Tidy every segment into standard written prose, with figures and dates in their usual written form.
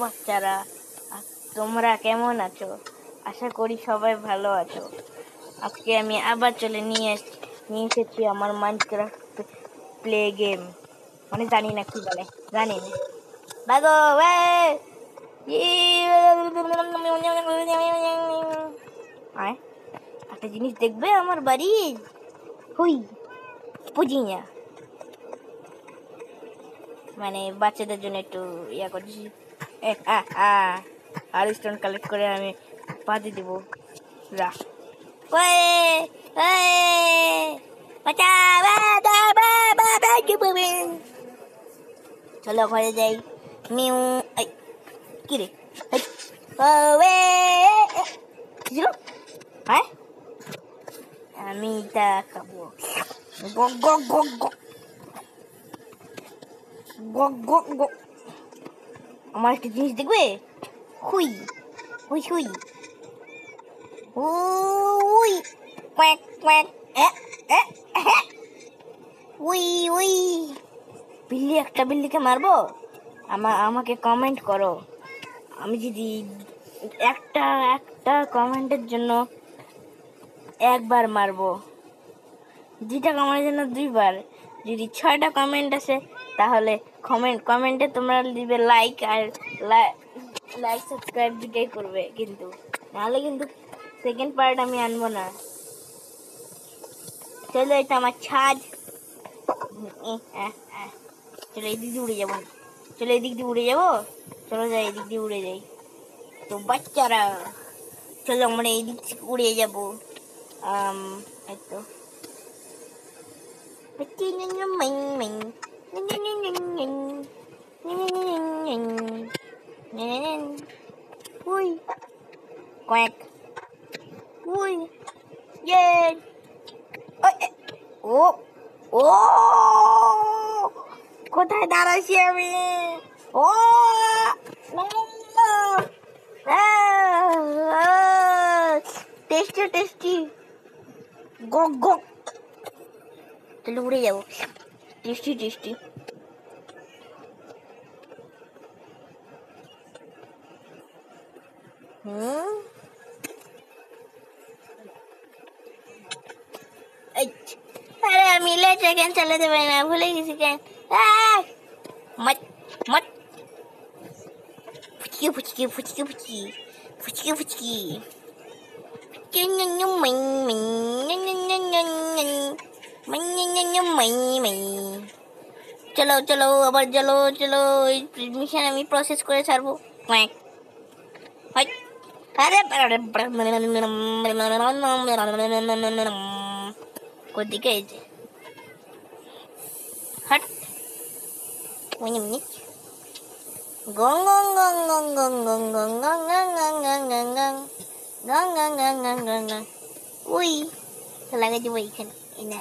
বাচ্চারা, তোমরা কেমন আছো? আশা করি সবাই ভালো আছো। আজকে আমি আবার নিয়ে এসেছি আমার মাইনক্রাফট প্লে গেম। মানে জানি না কি বলে, জানি না। দাদু একটা জিনিস দেখবে আমার বাড়ি? হুই পুজিনা, মানে বাচ্চাদের জন্য একটু ইয়া করছি। আর স্টোন কালেক্ট করে আমি পাতি দিব। চলো ঘরে যাই। মিউ কি রে? হ্যাঁ, আমি এটা খাবো। আমার একটা জিনিস দেখবে? হুই হুই হুই উই কোয়াক কোয়াক উই উই। বিল্লিকে মারবো? আমাকে কমেন্ট করো। আমি যদি একটা কমেন্টের জন্য একবার মারবো, 2টা কমেন্টের জন্য 2বার। যদি 6টা কমেন্ট আসে তাহলে কমেন্টে তোমরা দিবে লাইক, আর লাইক সাবস্ক্রাইব দুটাই করবে, কিন্তু নাহলে কিন্তু সেকেন্ড পার্ট আমি আনবো না। চলো, এটা আমার ছাদ। চলো এই দিক দিয়ে উড়ে যাবো। চলো এই দিক দিয়ে উড়ে যাবো। চলো যাই, এদিক দিয়ে উড়ে যাই। তো বাচ্চারা চলো আমরা এই দিক থেকে উড়ে যাবো। তো উই কোয়াক উই ইয়ে। ও ও কোথায় দাঁড়াইছি আমি? ও টেস্টি টেস্টি গক গক। তাহলে উড়ে যাবো। Tasty tasty. আরে আমি লেটে কেন চালাতে পারি না, ভুলে গেছি কেন। মত মত ফুচকি ফুচকি ফুচকি ফুচকি ফুচকি ফুচকি। চলো চলো আবার চলো চলো, মিশন আমি প্রসেস করে ছাড়বো। কোদিকে এই যে হট গং গং গং গং গং গং গং গং গং গং গং গং গং গং গং গং গং গং। উই লাগাই দিব এইখানে, এইখানে।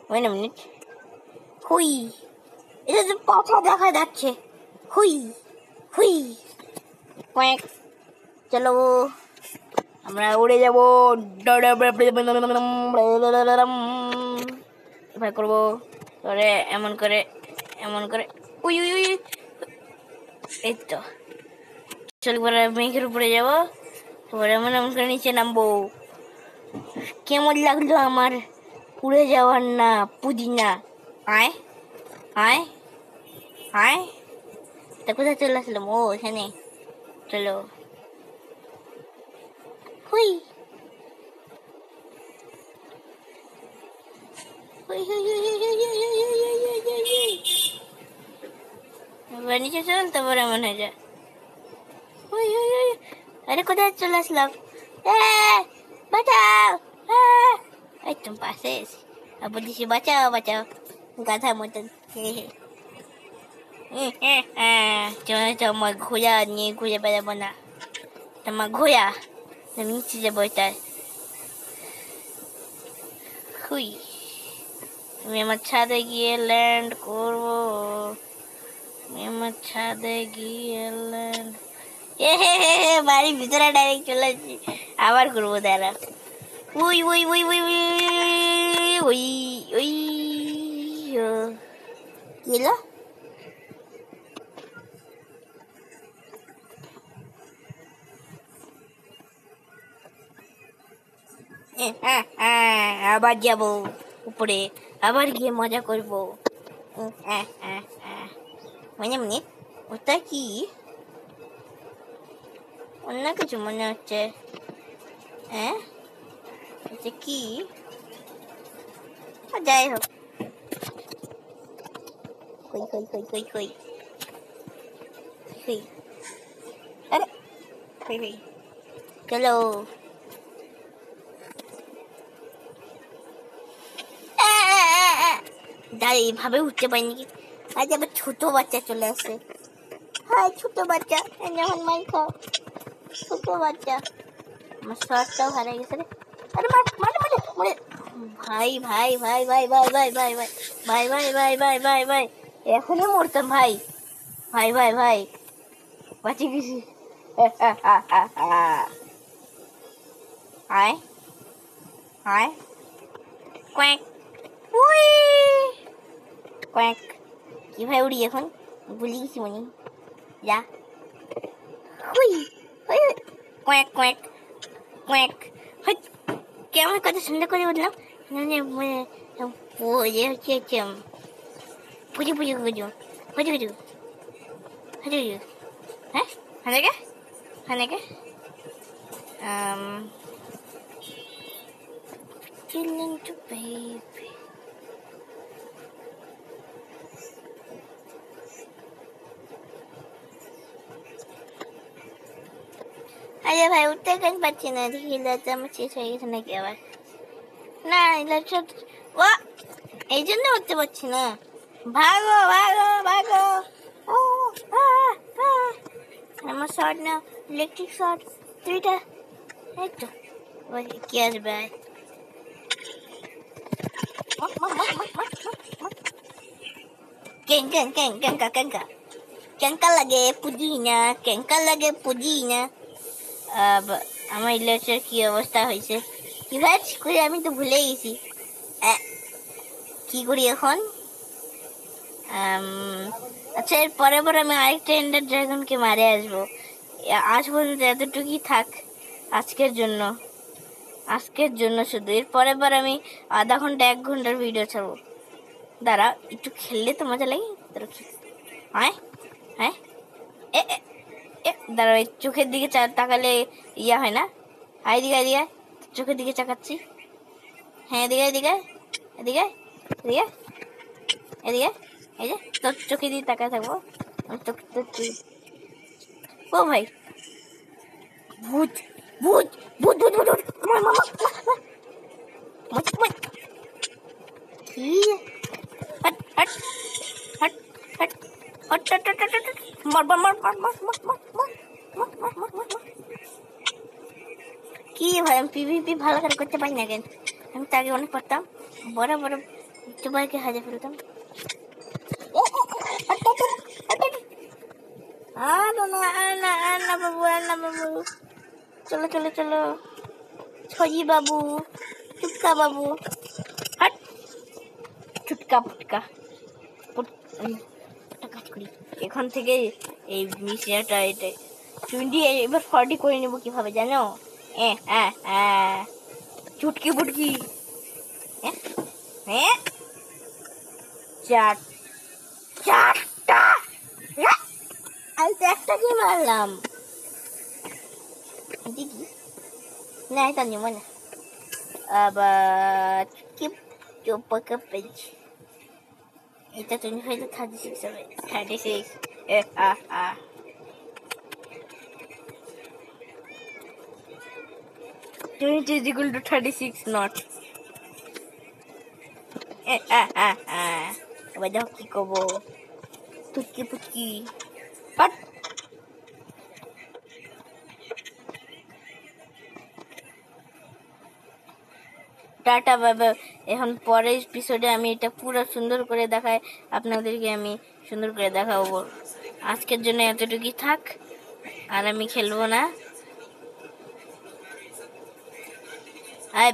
Wait a minute. হুই, এটা তো পাছা দেখা যাচ্ছে। হুই হুই কোয়াক। চলো আমরা উড়ে যাবো। এবার করবো করে এমন করে উই উই উই। এই তো চল, মেঘের উপরে যাবো। তারপরে এমন করে নিচে নামবো। কেমন লাগলো আমার উড়ে যাওয়ার না পুদিনা? আয় আয় আয়। তা কোথায় চলে আসলাম? ও এখানে। চলো হুই নিচে চল, তারপরে এমন হয়ে যায়। আরে কোথায় চলে আসলাম? বাঁচাও! এই তুমি পাশে এসে বলছি বাঁচাও বাঁচাও, গাধা মতন। তোমার ঘোড়া নিয়ে ঘুরে বেড়াবো না। তোমার ঘোড়া নিচে যাবো। এটার হুই, আমি আমার ছাদে গিয়ে ল্যান্ড করবো। আমি আমার ছাদে গিয়ে ল্যান্ড বাড়ির ভিতরে ডাইরেক্ট চলে আসছি। আবার করবো দাঁড়া। ওই ওই ওই ওই ওই ওই কি হলো? আবার যাবো উপরে, আবার গিয়ে মজা করবো। মানে মানে ওটা কি অন্য কিছু মনে হচ্ছে? হ্যাঁ এটা কি? যাই হোক, কই কই কই কই কই কই, আরে কই কই, চলো। দাঁড়িয়ে এইভাবে উঠতে পারিনি কি? আজ আবার ছোট বাচ্চা চলে আসে। হ্যাঁ ছোট বাচ্চা, যখন মাই খাও ছোট বাচ্চা। আমার শর্টটাও হারিয়ে গেছে রে। আরে মার মার মার মার। ভাই ভাই ভাই ভাই ভাই ভাই ভাই ভাই ভাই ভাই ভাই ভাই ভাই ভাই এখনই মরতাম ভাই। ভাই ভাই ভাই বাঁচিয়ে গেছি। আয় আয় কোয়াক উই কোয়াক। কি ভাই উড়ি এখন, ভুলে গেছি মনে। যা হুই হুই কোয়াক কোয়াক কোয়াক। কেমন কথা সুন্দর করে বললাম। হচ্ছে পুজো পুজো পুজো পুজো পুজো পুজো। হ্যাঁ হানেকে হানেকে chilling to baby. আরে ভাই উঠতে কেন পারছি না, দেখি লজ্জা আমার শেষ হয়ে গেছে নাকি আবার? না লজ্জা ও এই জন্য উঠতে পারছি না। ভাগো ভাগো ভাগো। আমার শর্ট না, ইলেকট্রিক শর্ট 3টা। এই তো কি আসবে? কেঙ্কা কেঙ্কা কেঙ্কা কেঙ্কা কেঙ্কা লাগে পুদিনা, কেঙ্কা লাগে পুদিনা। আমার ইলেকট্রিক কি অবস্থা হয়েছে? কি ভাবছি করে আমি তো ভুলে গেছি। কি করি এখন? আচ্ছা এর পরে আমি আরেকটা এন্ডার ড্রাগনকে মারে আসবো। আজ পর্যন্ত এতটুকুই থাক আজকের জন্য, আজকের জন্য শুধু। এর পরের আমি আধা ঘন্টা 1 ঘন্টার ভিডিও ছাড়বো। দাঁড়া একটু খেললে তো মজা লাগে। হ্যাঁ হ্যাঁ দাঁড়া চোখের দিকে তাকালে ইয়া হয় না? এদিকে এদিকে চোখের দিকে তাকাচ্ছি। হ্যাঁ এদিকে এদিকে এদিকে এদিকে এদিকে, এই যে তোর চোখে দিয়ে তাকায় থাকবো। ও ভাই ভূত ভূত ভূত ভূত ভূত কি hot hot hot hot hot hot hot hot মার মার মার মার মার মার মার মার মার মার। কি ভাই আমি পিভিপি ভালো করে করতে পারি না কেন? আমি তো আগে অনেক পারতাম, বড় বড় সবাইকে হারিয়ে ফেলতাম। বাবু চলো চলো চলো ছজি বাবু চুটকা বাবু হট চুটকা পুটকা কাজ করি এখান থেকে। এই মিশিয়াটা এটা 20 এবার 40 করে নেবো কিভাবে জানো? চুটকি পুটকি চারটা আমি তো একটা কি মারলাম। দিদি না এটা নিব না আবার কি চোপকা পেজ। এটা তুমি হয়তো 36 হবে। 36 20 is equal to 36 not এবার দেখো কি করবো। পুচকি পুচকি টাটা বাবা। এখন পরের এপিসোডে আমি এটা পুরো সুন্দর করে দেখাই আপনাদেরকে, আমি সুন্দর করে দেখাবো। আজকের জন্য এতটুকুই থাক, আর আমি খেলবো না। আয়